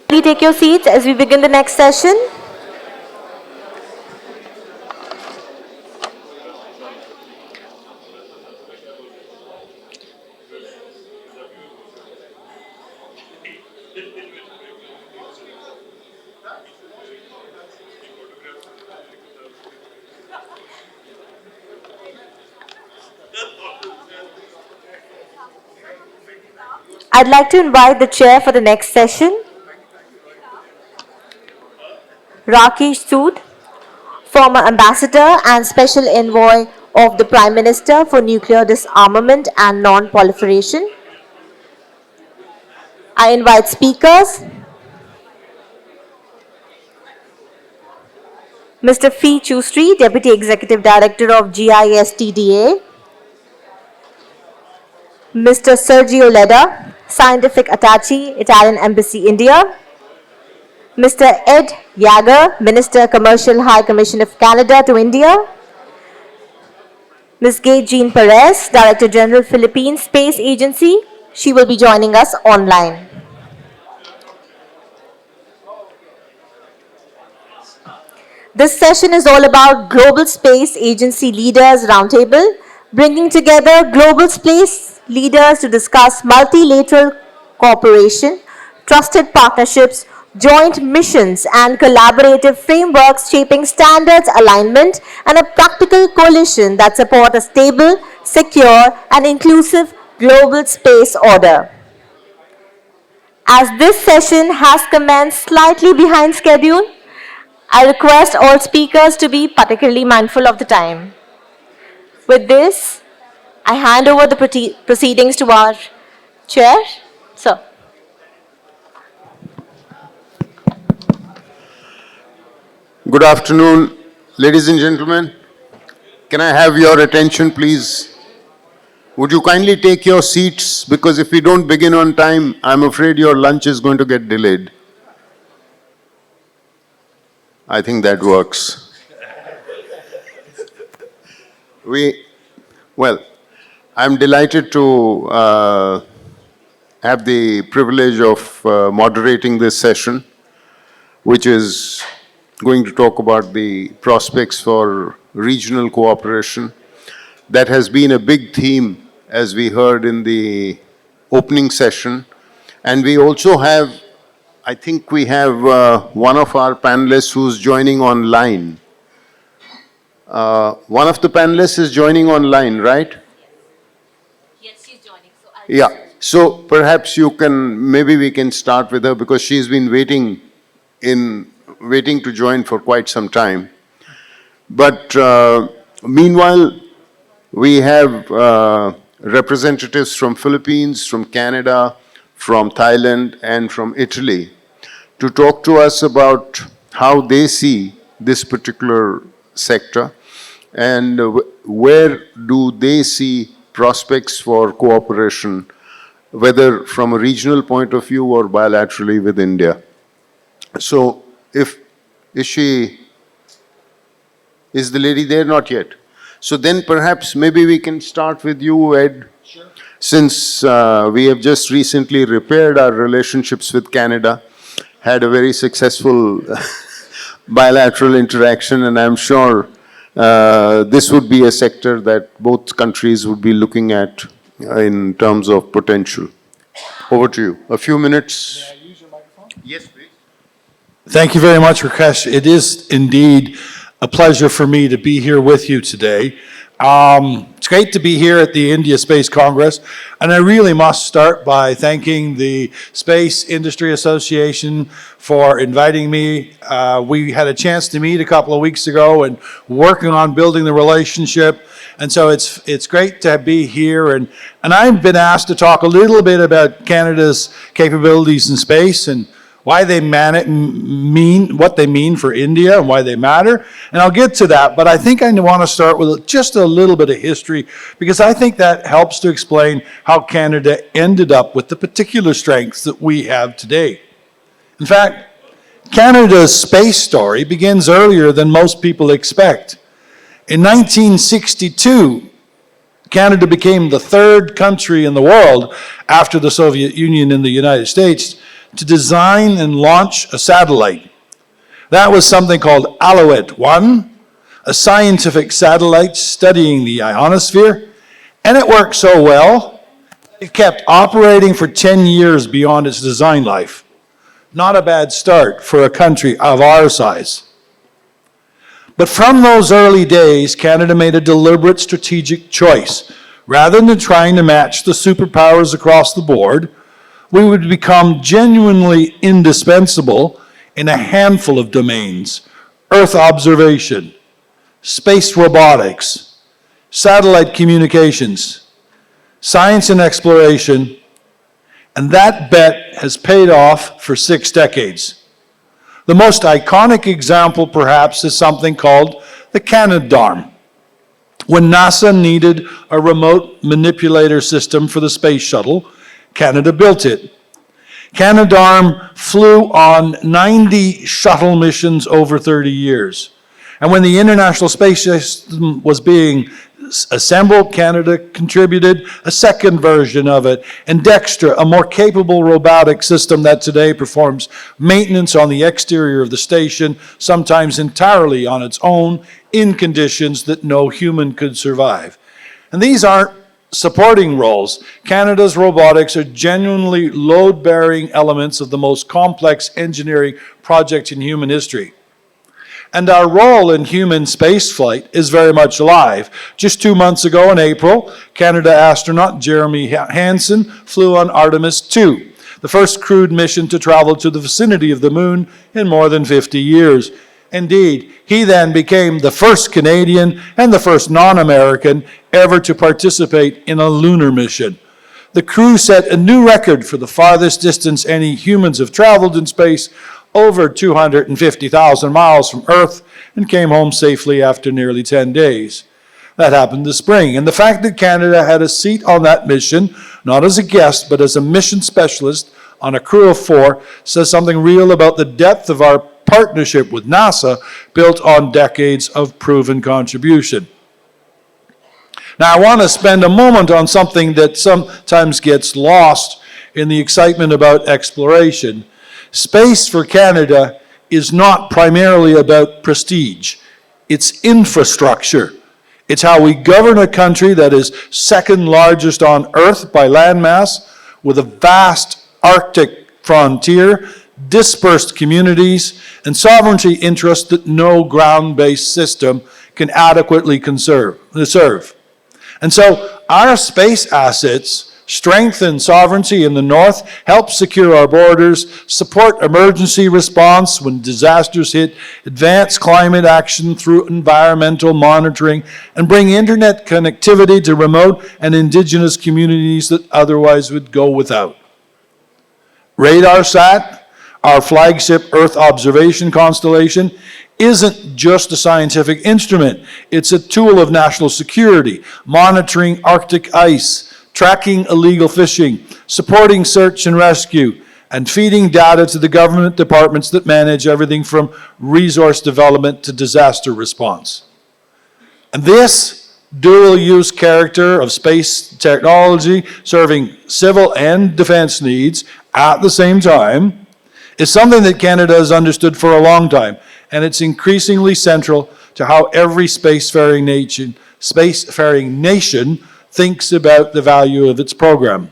Please take your seats as we begin the next session. I'd like to invite the chair for the next session, Rakesh Sood, former ambassador and special envoy of the Prime Minister for Nuclear Disarmament and Non-proliferation. I invite speakers, Mr. Phee Choosri, Deputy Executive Director of GISTDA, Mr. Sergio Ledda, Scientific Attache, Italian Embassy, India, Mr. Jager, Minister, Commercial High Commission of Canada to India, Ms. Prez, Director General, Philippine Space Agency. She will be joining us online. This session is all about Global Space Agency Leaders Roundtable, bringing together global space leaders to discuss multilateral cooperation, trusted partnerships, joint missions, and collaborative frameworks shaping standards alignment and a practical coalition that support a stable, secure, and inclusive global space order. As this session has commenced slightly behind schedule, I request all speakers to be particularly mindful of the time. With this, I hand over the proceedings to our chair. Sir. Good afternoon, ladies and gentlemen. Can I have your attention, please? Would you kindly take your seats, because if we don't begin on time, I'm afraid your lunch is going to get delayed. I think that works. I'm delighted to have the privilege of moderating this session, which is going to talk about the prospects for regional cooperation. That has been a big theme, as we heard in the opening session. And we also have, I think we have one of our panelists who's joining online. One of the panelists is joining online, right? Yes, she's joining. So perhaps you can, maybe we can start with her, because she's been waiting to join for quite some time. But meanwhile, we have representatives from Philippines, from Canada, from Thailand, and from Italy to talk to us about how they see this particular sector and where do they see prospects for cooperation, whether from a regional point of view or bilaterally with India. So, is the lady there? Not yet. So then perhaps maybe we can start with you, Ed. Sure. Since we have just recently repaired our relationships with Canada, had a very successful bilateral interaction, and I'm sure this would be a sector that both countries would be looking at in terms of potential. Over to you. A few minutes. May I use your microphone? Yes, please. Thank you very much, Rakesh. It is indeed a pleasure for me to be here with you today. It's great to be here at the India Space Congress, and I really must start by thanking the Space Industry Association for inviting me. We had a chance to meet a couple of weeks ago and working on building the relationship, and so it's great to be here. And I've been asked to talk a little bit about Canada's capabilities in space and why they what they mean for India and why they matter. And I'll get to that, but I think I want to start with just a little bit of history, because I think that helps to explain how Canada ended up with the particular strengths that we have today. In fact, Canada's space story begins earlier than most people expect. In 1962, Canada became the third country in the world, after the Soviet Union and the United States, to design and launch a satellite. That was something called Alouette-1, a scientific satellite studying the ionosphere, and it worked so well, it kept operating for 10 years beyond its design life. Not a bad start for a country of our size. But from those early days, Canada made a deliberate strategic choice. Rather than trying to match the superpowers across the board, we would become genuinely indispensable in a handful of domains: Earth observation, space robotics, satellite communications, science and exploration, and that bet has paid off for 6 decades. The most iconic example, perhaps, is something called the Canadarm. When NASA needed a remote manipulator system for the space shuttle, Canada built it. Canadarm flew on 90 shuttle missions over 30 years. And when the International Space System was being assembled, Canada contributed a second version of it, and DexTra, a more capable robotic system that today performs maintenance on the exterior of the station, sometimes entirely on its own, in conditions that no human could survive. And these aren't supporting roles. Canada's robotics are genuinely load-bearing elements of the most complex engineering project in human history. And our role in human spaceflight is very much alive. Just 2 months ago in April, Canada astronaut Jeremy Hansen flew on Artemis II, the first crewed mission to travel to the vicinity of the moon in more than 50 years. Indeed, he then became the first Canadian and the first non-American ever to participate in a lunar mission. The crew set a new record for the farthest distance any humans have traveled in space, over 250,000 miles from Earth, and came home safely after nearly 10 days. That happened this spring. And the fact that Canada had a seat on that mission, not as a guest, but as a mission specialist on a crew of 4, says something real about the depth of our partnership with NASA, built on decades of proven contribution. Now, I want to spend a moment on something that sometimes gets lost in the excitement about exploration. Space for Canada is not primarily about prestige. It's infrastructure. It's how we govern a country that is second largest on Earth by landmass, with a vast Arctic frontier, dispersed communities, and sovereignty interests that no ground-based system can adequately serve. And so our space assets strengthen sovereignty in the north, help secure our borders, support emergency response when disasters hit, advance climate action through environmental monitoring, and bring internet connectivity to remote and indigenous communities that otherwise would go without. RadarSat, our flagship Earth observation constellation, isn't just a scientific instrument. It's a tool of national security, monitoring Arctic ice, tracking illegal fishing, supporting search and rescue, and feeding data to the government departments that manage everything from resource development to disaster response. And this dual-use character of space technology, serving civil and defense needs at the same time, is something that Canada has understood for a long time, and it's increasingly central to how every spacefaring nation thinks about the value of its program.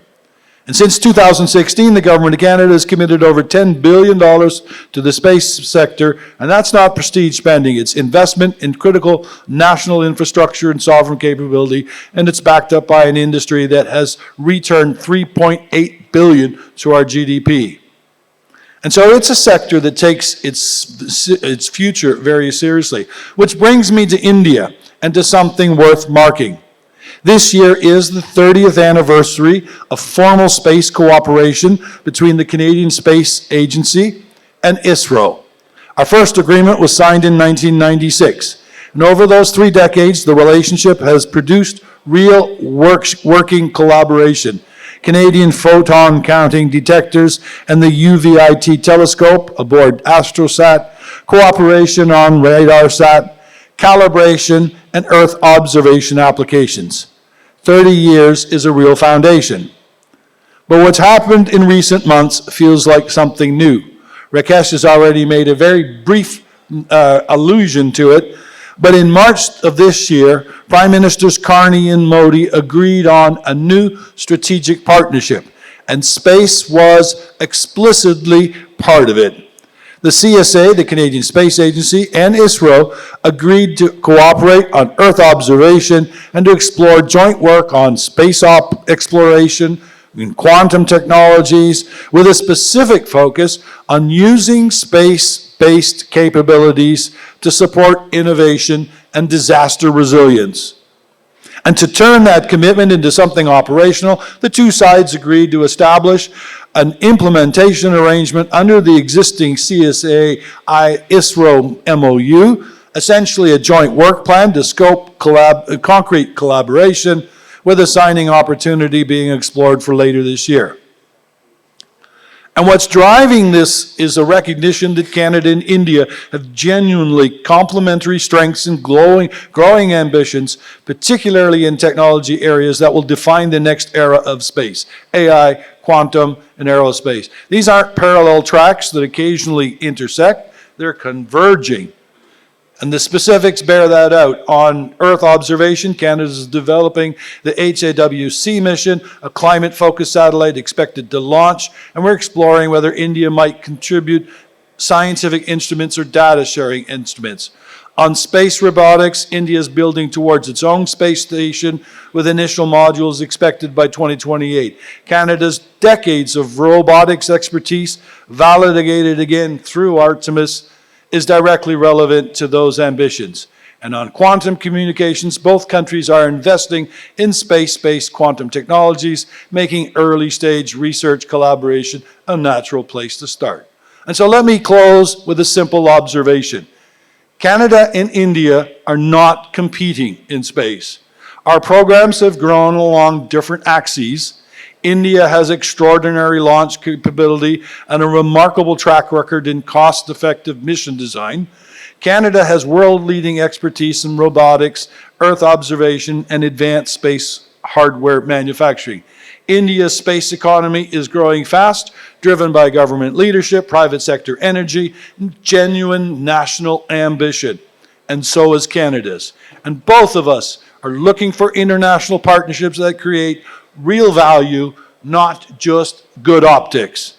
And since 2016, the Government of Canada has committed over $10 billion to the space sector, and that's not prestige spending. It's investment in critical national infrastructure and sovereign capability, and it's backed up by an industry that has returned $3.8 billion to our GDP. And so it's a sector that takes its future very seriously, which brings me to India and to something worth marking. This year is the 30th anniversary of formal space cooperation between the Canadian Space Agency and ISRO. Our first agreement was signed in 1996, and over those 3 decades, the relationship has produced real working collaboration. Canadian photon counting detectors and the UVIT telescope aboard AstroSat, cooperation on RadarSat, calibration, and Earth observation applications. 30 years is a real foundation. But what's happened in recent months feels like something new. Rakesh has already made a very brief allusion to it, but in March of this year, Prime Ministers Carney and Modi agreed on a new strategic partnership, and space was explicitly part of it. The CSA, the Canadian Space Agency, and ISRO agreed to cooperate on Earth observation and to explore joint work on space exploration in quantum technologies with a specific focus on using space-based capabilities to support innovation and disaster resilience. And to turn that commitment into something operational, the two sides agreed to establish an implementation arrangement under the existing CSA-ISRO MOU, essentially a joint work plan to scope concrete collaboration, with a signing opportunity being explored for later this year. And what's driving this is a recognition that Canada and India have genuinely complementary strengths and growing ambitions, particularly in technology areas that will define the next era of space: AI, quantum, and aerospace. These aren't parallel tracks that occasionally intersect, they're converging. And the specifics bear that out. On Earth observation, Canada is developing the HAWC mission, a climate-focused satellite expected to launch, and we're exploring whether India might contribute scientific instruments or data-sharing instruments. On space robotics, India is building towards its own space station with initial modules expected by 2028. Canada's decades of robotics expertise, validated again through Artemis, is directly relevant to those ambitions. And on quantum communications, both countries are investing in space-based quantum technologies, making early-stage research collaboration a natural place to start. And so let me close with a simple observation. Canada and India are not competing in space. Our programs have grown along different axes. India has extraordinary launch capability and a remarkable track record in cost-effective mission design. Canada has world-leading expertise in robotics, Earth observation, and advanced space hardware manufacturing. India's space economy is growing fast, driven by government leadership, private sector energy, and genuine national ambition. And so is Canada's. And both of us are looking for international partnerships that create real value, not just good optics.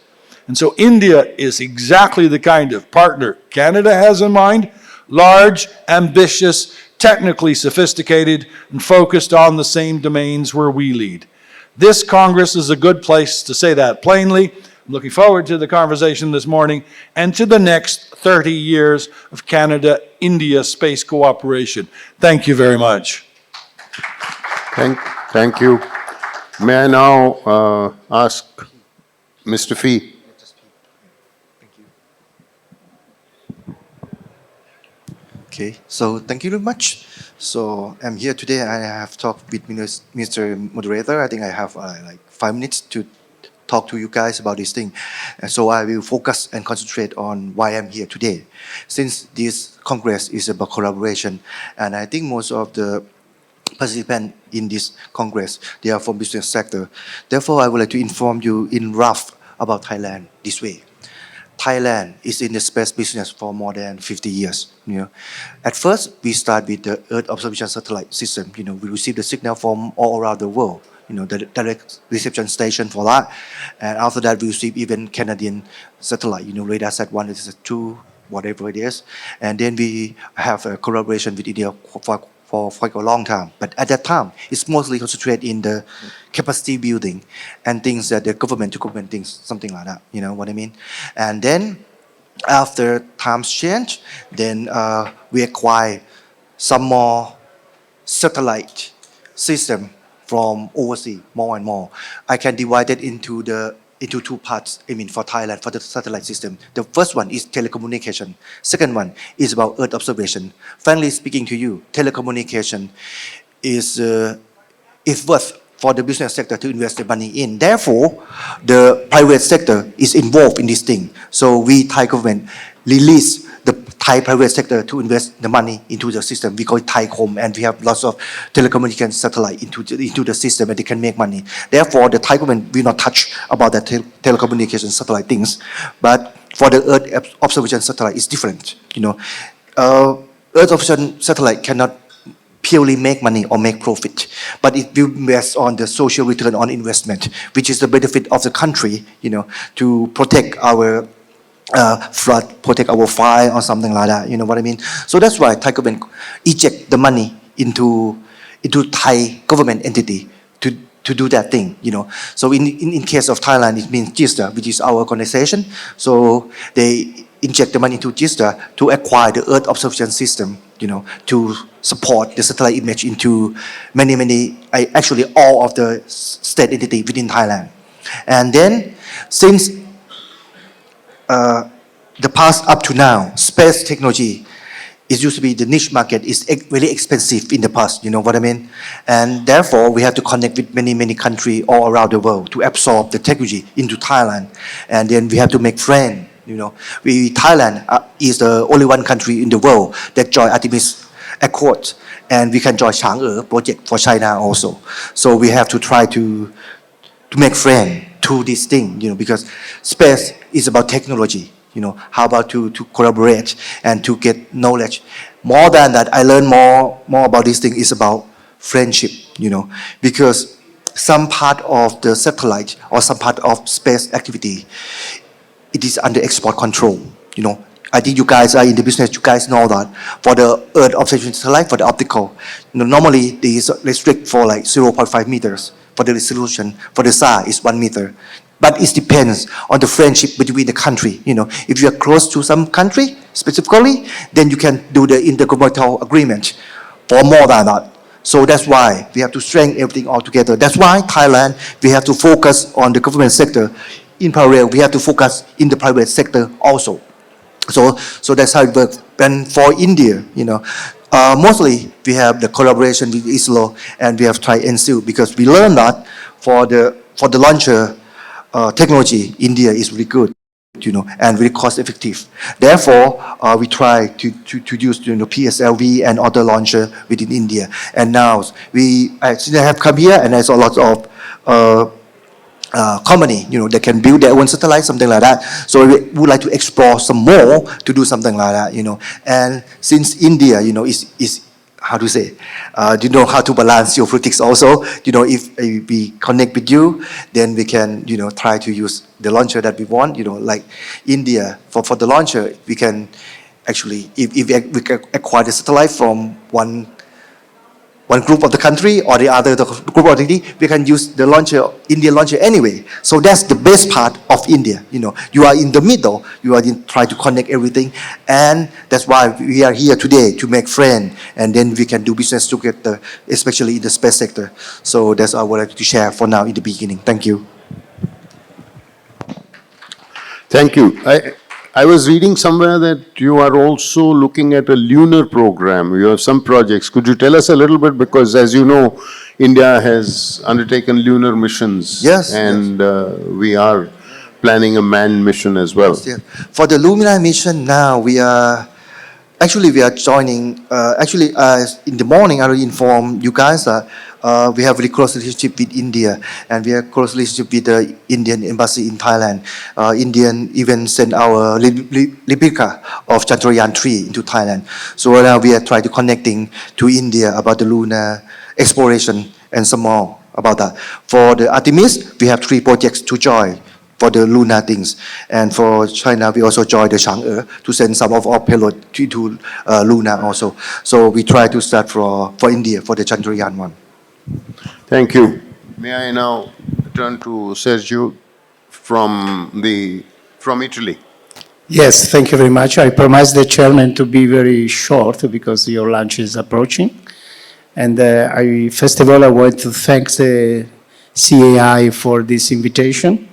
And so India is exactly the kind of partner Canada has in mind: large, ambitious, technically sophisticated, and focused on the same domains where we lead. This Congress is a good place to say that plainly. I'm looking forward to the conversation this morning and to the next 30 years of Canada-India space cooperation. Thank you very much. Thank you. May I now ask Mr. Phee? Okay, so thank you very much. So I'm here today. I have talked with Mr. Moderator. I think I have like 5 minutes to talk to you guys about this thing. And so I will focus and concentrate on why I'm here today. Since this Congress is about collaboration, and I think most of the participants in this Congress, they are from business sector. Therefore, I would like to inform you in rough about Thailand this way. Thailand is in the space business for more than 50 years. At first, we start with the Earth observation satellite system. We receive the signal from all around the world. The direct reception station for that. And after that, we receive even Canadian satellite. Radar Sat 1, this is 2, whatever it is. And then we have a collaboration with India for quite a long time. But at that time, it's mostly concentrated in the capacity building and things that the government to government things, something like that. You know what I mean? And then after times change, then we acquire some more satellite system from overseas, more and more. I can divide it into 2 parts, for Thailand, for the satellite system. The first one is telecommunication. Second one is about Earth observation. Frankly speaking to you, telecommunication is worth for the business sector to invest the money in. Therefore, the private sector is involved in this thing. So we, Thai government, release the Thai private sector to invest the money into the system. We call it Thaicom, and we have lots of telecommunication satellite into the system, and they can make money. Therefore, the Thai government will not touch about the telecommunication satellite things. But for the Earth observation satellite, it's different. Earth observation satellite cannot purely make money or make profit, but it will invest on the social return on investment, which is the benefit of the country, to protect our flood, protect our fire or something like that. You know what I mean? So that's why Thai government eject the money into Thai government entity to do that thing. So in case of Thailand, it means GISTDA, which is our organization. So they inject the money into GISTDA to acquire the Earth observation system, to support the satellite image into many, actually all of the state entity within Thailand. And then, since the past up to now, space technology is used to be the niche market is really expensive in the past, you know what I mean? And therefore, we have to connect with many countries all around the world to absorb the technology into Thailand. And then we have to make friends. Thailand is the only one country in the world that joined Artemis Accord, and we can join Chang'e project for China also. So we have to try to make friends to this thing, because space is about technology. How about to collaborate and to get knowledge. More than that, I learned more about this thing is about friendship, because some part of the satellite or some part of space activity, it is under export control. I think you guys are in the business, you guys know that for the Earth observation satellite, for the optical, normally they is restrict for like 0.5 meters for the resolution. For the SIA, it's 1 meter. But it depends on the friendship between the country. If you are close to some country specifically, then you can do the intergovernmental agreement for more than that. So that's why we have to strengthen everything all together. That's why Thailand, we have to focus on the government sector. In parallel, we have to focus in the private sector also. So that's how it works. And for India, mostly we have the collaboration with ISRO, and we have tried NSIL, because we learned that for the launcher technology, India is really good, and very cost effective. Therefore, we try to use PSLV and other launcher within India. And now since I have come here, and there's a lot of company, that can build their own satellite, something like that. So we would like to explore some more to do something like that, And since India, is how to say, you know how to balance your politics also. If we connect with you, then we can, try to use the launcher that we want. Like India, for the launcher, we can actually, if we can acquire the satellite from one group of the country or the other group of the country, we can use the launcher, Indian launcher anyway. So that's the best part of India. You are in the middle, you are trying to connect everything, and that's why we are here today, to make friends, and then we can do business together, especially in the space sector. So that's what I would like to share for now in the beginning. Thank you. Thank you. I was reading somewhere that you are also looking at a lunar program. You have some projects. Could you tell us a little bit? Because as you know, India has undertaken lunar missions. Yes. And we are planning a manned mission as well. Yes. For the lunar mission now, we are joining. In the morning, I will inform you guys that we have very close relationship with India, and we have close relationship with the Indian embassy in Thailand. Indian even sent our replica of Chandrayaan-3 into Thailand. So now we are trying to connecting to India about the lunar exploration and some more about that. For the Artemis, we have 3 projects to join for the lunar things. And for China, we also joined the Chang'e to send some of our payload to lunar also. So we try to start for India for the Chandrayaan one. Thank you. May I now turn to Sergio from Italy. Yes, thank you very much. I promise the chairman to be very short because your lunch is approaching. And first of all, I want to thank the CAI for this invitation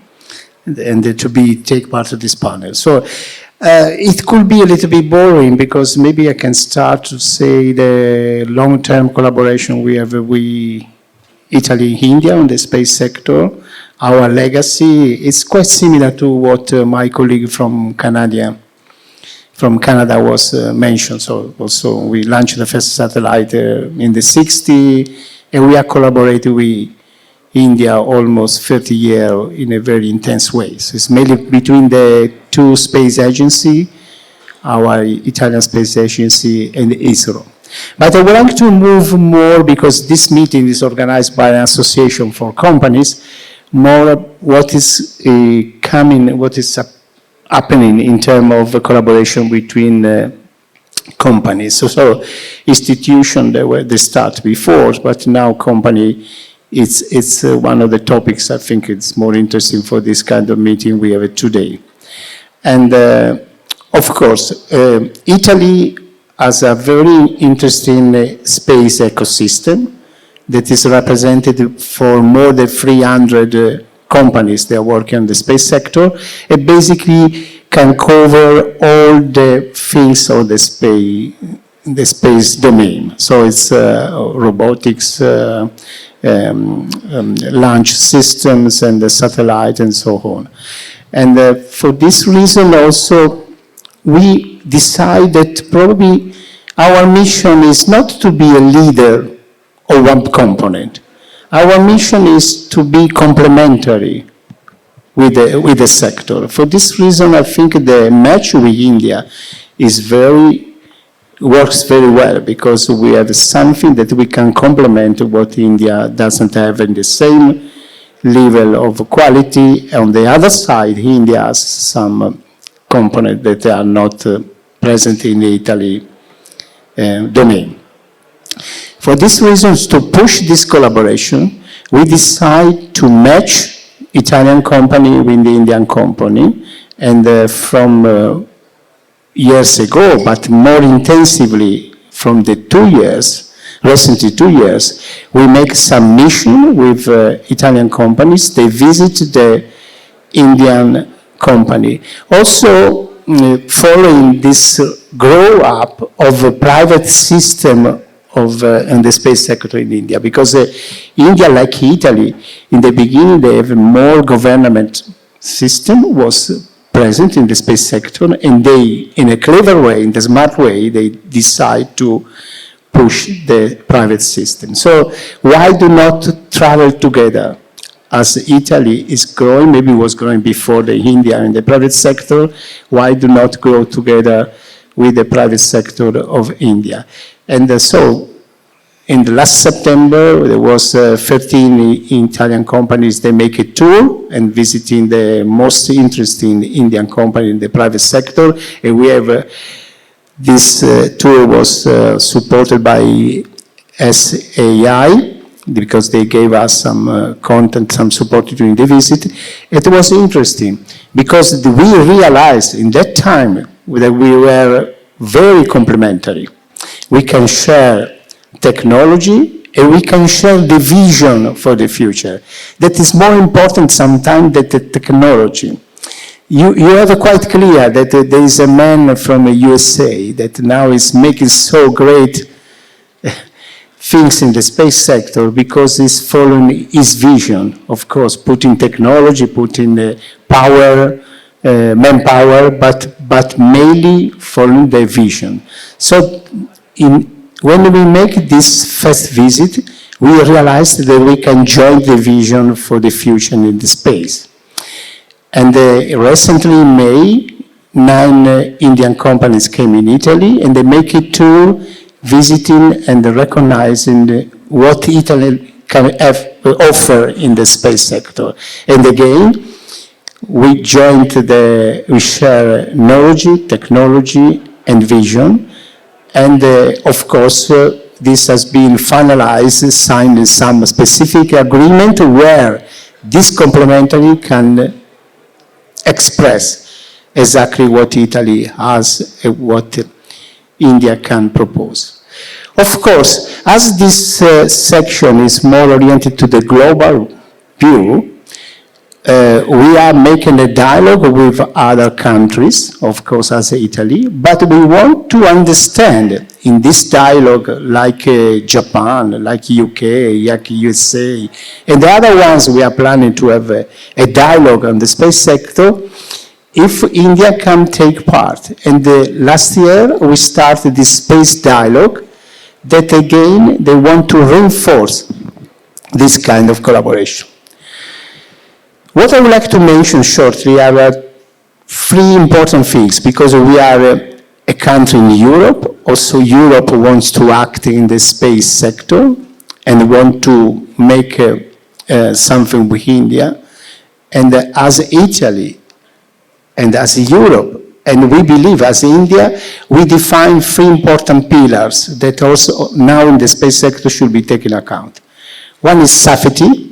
and to take part of this panel. So it could be a little bit boring because maybe I can start to say the long-term collaboration we have with Italy and India on the space sector. Our legacy is quite similar to what my colleague from Canada from Canada was mentioned. So also we launched the first satellite in the 60s, and we are collaborating with India almost 30 years in a very intense way. So it's mainly between the two space agencies, our Italian Space Agency and ISRO. But I would like to move more, because this meeting is organized by an association for companies, more what is coming, what is happening in terms of collaboration between companies. So institutions, they start before, but now company, it's one of the topics I think it's more interesting for this kind of meeting we have today. And of course, Italy has a very interesting space ecosystem that is represented for more than 300 companies that are working in the space sector. It basically can cover all the things of the space domain. So it's robotics, launch systems, and the satellite, and so on. And for this reason also, we decide that probably our mission is not to be a leader of one component. Our mission is to be complementary with the sector. For this reason, I think the match with India works very well, because we have something that we can complement what India doesn't have in the same level of quality. On the other side, India has some components that are not present in the Italy domain. For these reasons, to push this collaboration, we decide to match Italian company with the Indian company, and from years ago, but more intensively from the 2 years, recently 2 years, we make some mission with Italian companies. They visit the Indian company. Also, following this grow up of a private system in the space sector in India, because India, like Italy, in the beginning they have a more government system was present in the space sector, and they, in a clever way, in a smart way, they decide to push the private system. So why do not travel together? As Italy is growing, maybe it was growing before the India in the private sector, why do not grow together with the private sector of India? And so in the last September, there was 13 Italian companies, they make a tour and visiting the most interesting Indian company in the private sector. And we have, this tour was supported by SIA, because they gave us some content, some support during the visit. It was interesting, because we realized in that time that we were very complementary. We can share technology, and we can share the vision for the future. That is more important sometimes than the technology. You have quite clear that there is a man from the USA that now is making so great things in the space sector, because he's following his vision, of course, putting technology, putting power, manpower, but mainly following the vision. So when we make this first visit, we realized that we can join the vision for the future in the space. And recently in May, 9 Indian companies came in Italy, and they make a tour visiting and recognizing what Italy can offer in the space sector. And again, we we share knowledge, technology, and vision. And of course, this has been finalized, signed in some specific agreement where this complementary can express exactly what Italy has and what India can propose. Of course, as this section is more oriented to the global view, we are making a dialogue with other countries, of course, as Italy, but we want to understand in this dialogue, like Japan, like UK, like USA, and the other ones we are planning to have a dialogue on the space sector, if India can take part. And last year, we started this space dialogue that again, they want to reinforce this kind of collaboration. What I would like to mention shortly are three important things, because we are a country in Europe. Also, Europe wants to act in the space sector and want to make something with India. And as Italy and as Europe, and we believe as India, we define three important pillars that also now in the space sector should be taken account. One is safety,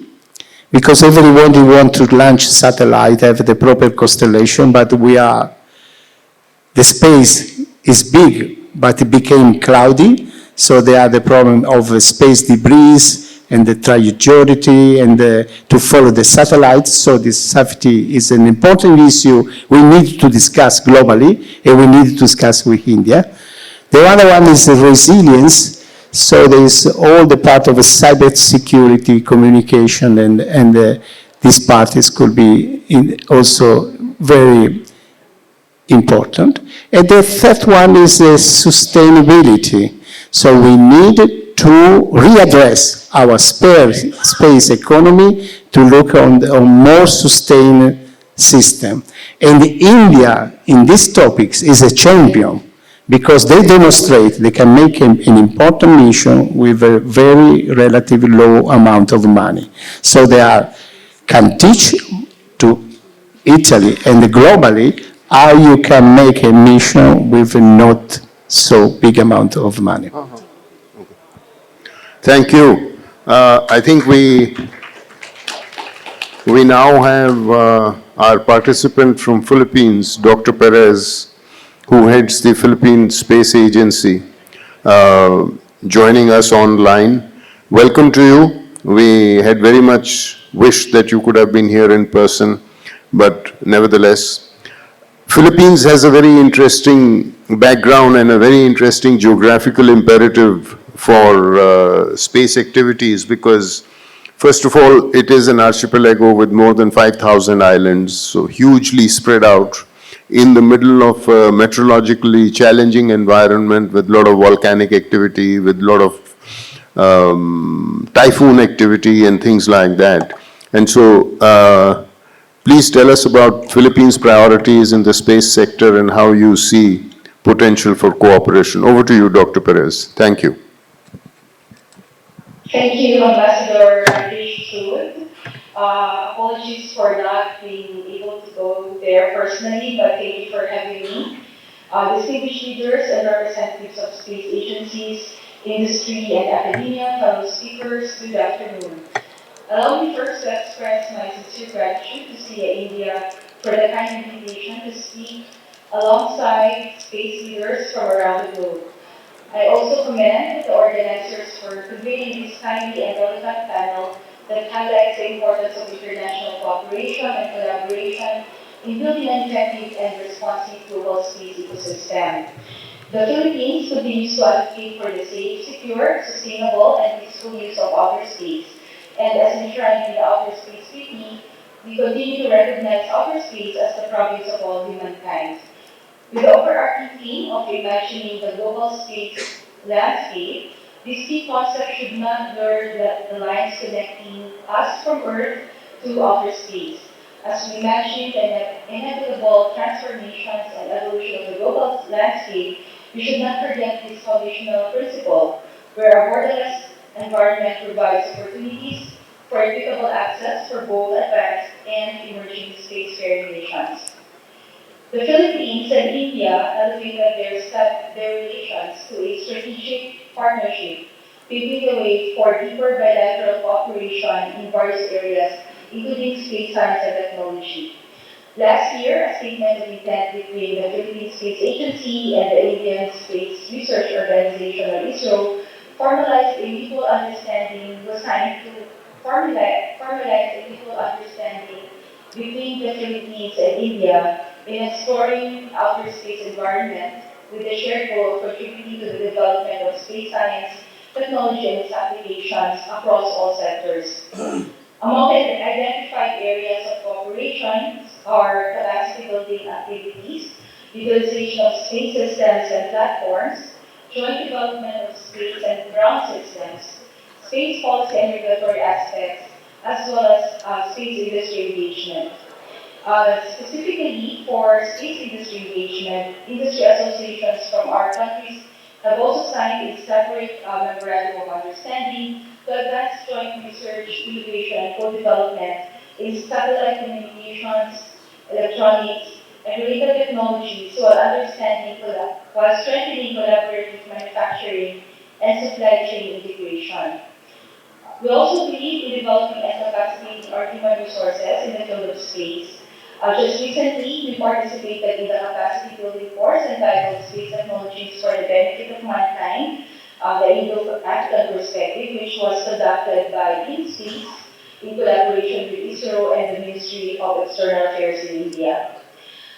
because everybody wants to launch satellite, have the proper constellation, but the space is big, but it became cloudy, so there are the problem of space debris and the trajectory and to follow the satellites. So this safety is an important issue we need to discuss globally, and we need to discuss with India. The other one is the resilience. So there is all the part of cyber security, communication, and these parties could be also very important. And the third one is sustainability. So we need to readdress our space economy to look on more sustained system. And India, in these topics, is a champion, because they demonstrate they can make an important mission with a very relatively low amount of money. So they can teach to Italy and globally how you can make a mission with a not so big amount of money. Thank you. I think we now have our participant from Philippines, Dr. Perez, who heads the Philippine Space Agency, joining us online. Welcome to you. We had very much wished that you could have been here in person, but nevertheless, Philippines has a very interesting background and a very interesting geographical imperative for space activities, because first of all, it is an archipelago with more than 5,000 islands, so hugely spread out in the middle of a meteorologically challenging environment with a lot of volcanic activity, with a lot of typhoon activity and things like that. And so please tell us about Philippines' priorities in the space sector and how you see potential for cooperation. Over to you, Dr. Perez. Thank you. Thank you, Ambassador Rakesh Sood. Apologies for not being able to go there personally, but thank you for having me. Distinguished leaders and representatives of space agencies, industry, and academia, fellow speakers, good afternoon. Allow me first to express my sincere gratitude to SIA-INDIA for the kind invitation to speak alongside space leaders from around the globe. I also commend the organizers for convening this timely and relevant panel that highlights the importance of international cooperation and collaboration in building an effective and responsive global space ecosystem. The Philippines continues to advocate for the safe, secure, sustainable, and peaceful use of outer space. And as enshrined in the Outer Space Treaty, we continue to recognize outer space as the province of all humankind. With the overarching theme of imagining the global space landscape, this key concept should not blur the lines connecting us from Earth to outer space. As we imagine the inevitable transformations and evolution of the global landscape, we should not forget this foundational principle, where a borderless environment provides opportunities for equitable access for both advanced and emerging spacefaring nations. The Philippines and India elevated their relations to a strategic partnership, paving the way for deeper bilateral cooperation in various areas, including space science and technology. Last year, a statement of intent between the Philippine Space Agency and the Indian Space Research Organization, or ISRO, formalized a mutual understanding was signed to formalize a mutual understanding between the Philippines and India in exploring outer space environment with the shared goal of contributing to the development of space science, technology, and its applications across all sectors. Among the identified areas of cooperation are capacity building activities, utilization of space systems and platforms, joint development of space and ground systems, space policy and regulatory aspects, as well as space industry engagement. Specifically for space industry engagement, industry associations from our countries have also signed a separate memorandum of understanding to advance joint research, innovation, and co-development in satellite communications, electronics, and related technologies while strengthening collaborative manufacturing and supply chain integration. We also believe in developing and capacitating our human resources in the field of space. Just recently, we participated in the capacity building course entitled Space Technologies for the Benefit of Mankind, the Indo-African Perspective, which was conducted by InSpace in collaboration with ISRO and the Ministry of External Affairs in India.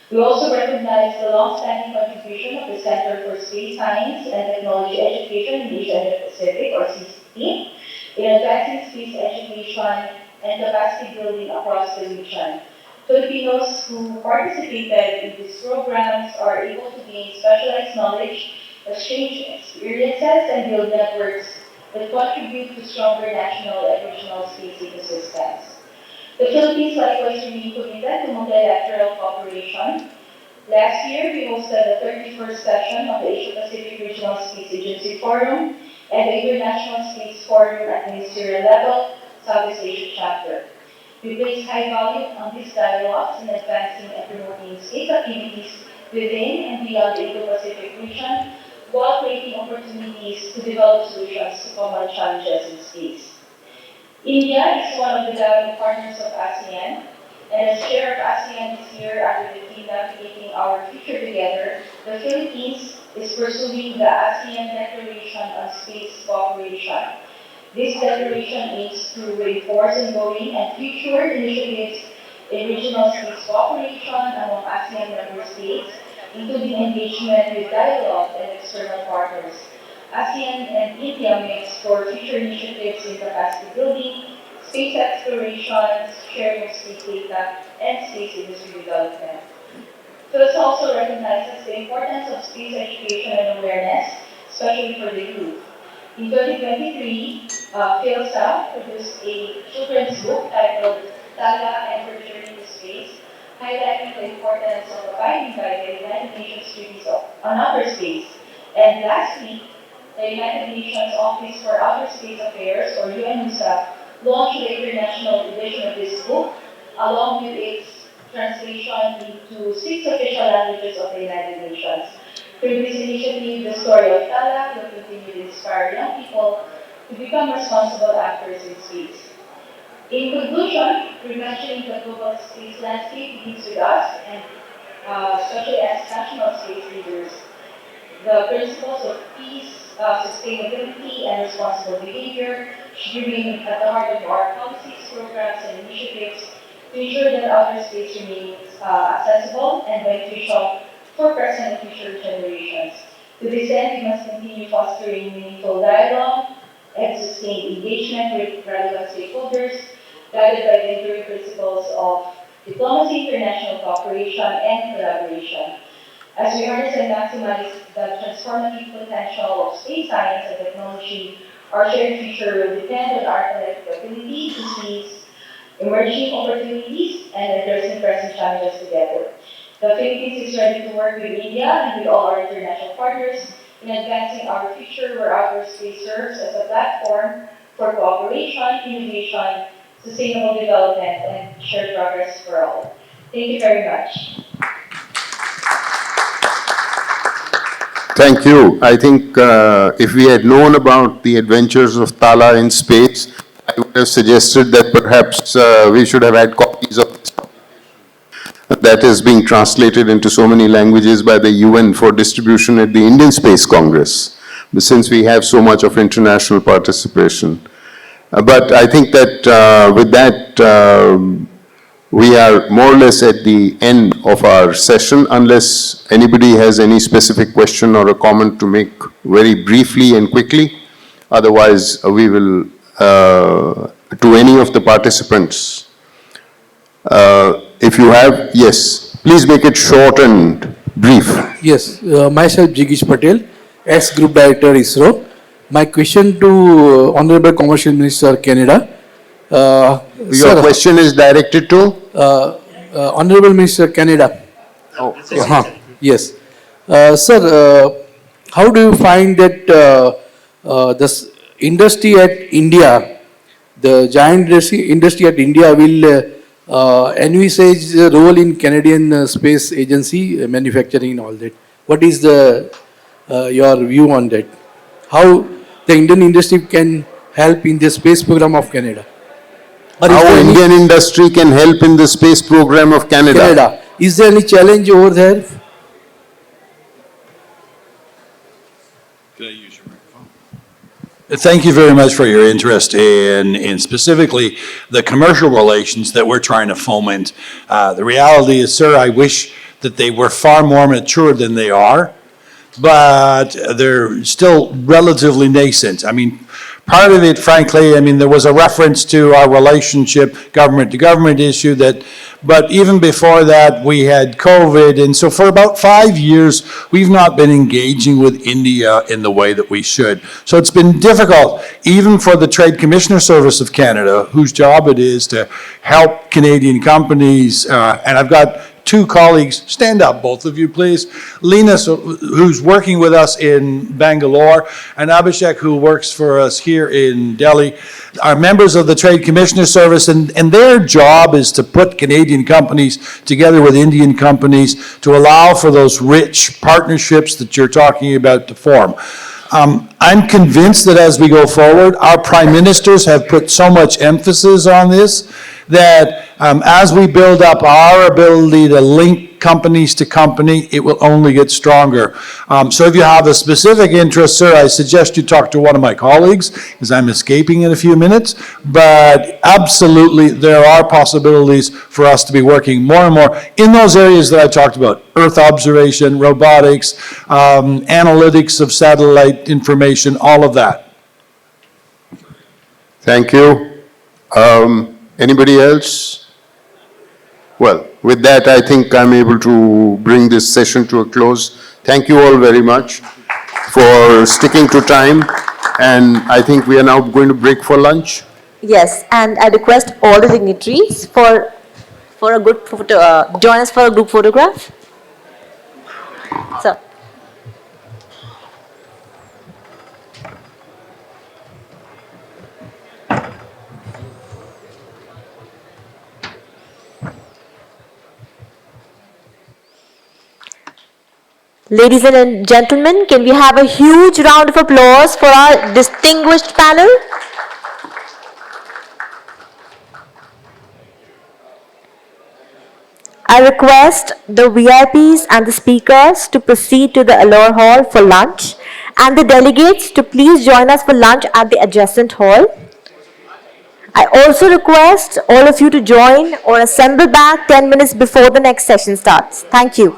We also recognize the long-standing contribution of the Center for Space Science and Technology Education in Asia and the Pacific, or CCT, in advancing space education and capacity building across the region. Filipinos who participated in these programs are able to gain specialized knowledge, exchange experiences, and build networks that contribute to stronger national and regional space ecosystems. The Philippines likewise remain committed to multilateral cooperation. Last year, we hosted the 31st session of the Asia-Pacific Regional Space Agency Forum and the International Space Forum at ministerial level, Southeast Asia chapter. We place high value on these dialogues in advancing and promoting space activities within and beyond the Indo-Pacific region, while creating opportunities to develop solutions to common challenges in space. India is one of the valued partners of ASEAN, and as chair of ASEAN this year under the theme Navigating Our Future Together, the Philippines is pursuing the ASEAN Declaration on Space Cooperation. This declaration aims to reinforce ongoing and future initiatives in regional space cooperation among ASEAN member states, including engagement with dialogue and external partners. ASEAN and India may explore future initiatives in capacity building, space exploration, sharing of space data, and space industry development. Philippines also recognizes the importance of space education and awareness, especially for the youth. In 2023, PhilSA produced a children's book titled Tala and Her Journey to Space, highlighting the importance of abiding by the United Nations treaties on outer space. And last week, the United Nations Office for Outer Space Affairs, or UNUSA, launched the international edition of this book, along with its translation into 6 official languages of the United Nations. Through this initiative, the story of Tala will continue to inspire young people to become responsible actors in space. In conclusion, mentioning the global space landscape begins with us, and especially as national space leaders. The principles of peace, sustainability, and responsible behavior should remain at the heart of our policies, programs, and initiatives to ensure that outer space remains accessible and beneficial for present and future generations. To this end, we must continue fostering meaningful dialogue and sustained engagement with relevant stakeholders, guided by the enduring principles of diplomacy, international cooperation, and collaboration. As we harness and maximize the transformative potential of space science and technology, our shared future will depend on our collective ability to seize emerging opportunities and addressing present challenges together. The Philippines is ready to work with India and with all our international partners in advancing our future, where outer space serves as a platform for cooperation, innovation, sustainable development, and shared progress for all. Thank you very much. Thank you. I think if we had known about the adventures of Tala in space, I would have suggested that perhaps we should have had copies of this that is being translated into so many languages by the UN for distribution at the Indian Space Congress, since we have so much of international participation. But I think that with that, we are more or less at the end of our session, unless anybody has any specific question or a comment to make very briefly and quickly. Otherwise, we will to any of the participants? If you have, yes. Please make it short and brief. Yes, myself Jigish Patel, ex-Group Director ISRO. My question to Honorable Commercial Minister Canada. Your question is directed to? Honorable Minister Canada. Oh, Yes. Sir, how do you find that this industry at India, the giant industry at India will envisage the role in Canadian Space Agency manufacturing and all that? What is the your view on that? How the Indian industry can help in the space program of Canada? Or is how there any- Indian industry can help in the space program of Canada? Canada. Is there any challenge over there? Thank you very much for your interest in specifically the commercial relations that we're trying to foment. The reality is, sir, I wish that they were far more mature than they are, but they're still relatively nascent. I mean, part of it, frankly, I mean, there was a reference to our relationship, government to government issue but even before that, we had COVID. And so for about 5 years, we've not been engaging with India in the way that we should. So it's been difficult, even for the Trade Commissioner Service of Canada, whose job it is to help Canadian companies. And I've got two colleagues, stand up, both of you, please. Lena, who's working with us in Bangalore, and Abhishek, who works for us here in Delhi, are members of the Trade Commissioner Service, and their job is to put Canadian companies together with Indian companies to allow for those rich partnerships that you're talking about to form. I'm convinced that as we go forward, our prime ministers have put so much emphasis on this that as we build up our ability to link companies to company, it will only get stronger. So if you have a specific interest, sir, I suggest you talk to one of my colleagues, because I'm escaping in a few minutes. But absolutely, there are possibilities for us to be working more and more in those areas that I talked about: Earth observation, robotics, analytics of satellite information, all of that. Thank you. Anybody else? Well, with that, I think I'm able to bring this session to a close. Thank you all very much for sticking to time. And I think we are now going to break for lunch. Yes, and I request all the dignitaries for a good photo, join us for a group photograph. So. Ladies and gentlemen, can we have a huge round of applause for our distinguished panel? I request the VIPs and the speakers to proceed to the Allure Hall for lunch, and the delegates to please join us for lunch at the adjacent hall. I also request all of you to join or assemble back 10 minutes before the next session starts. Thank you.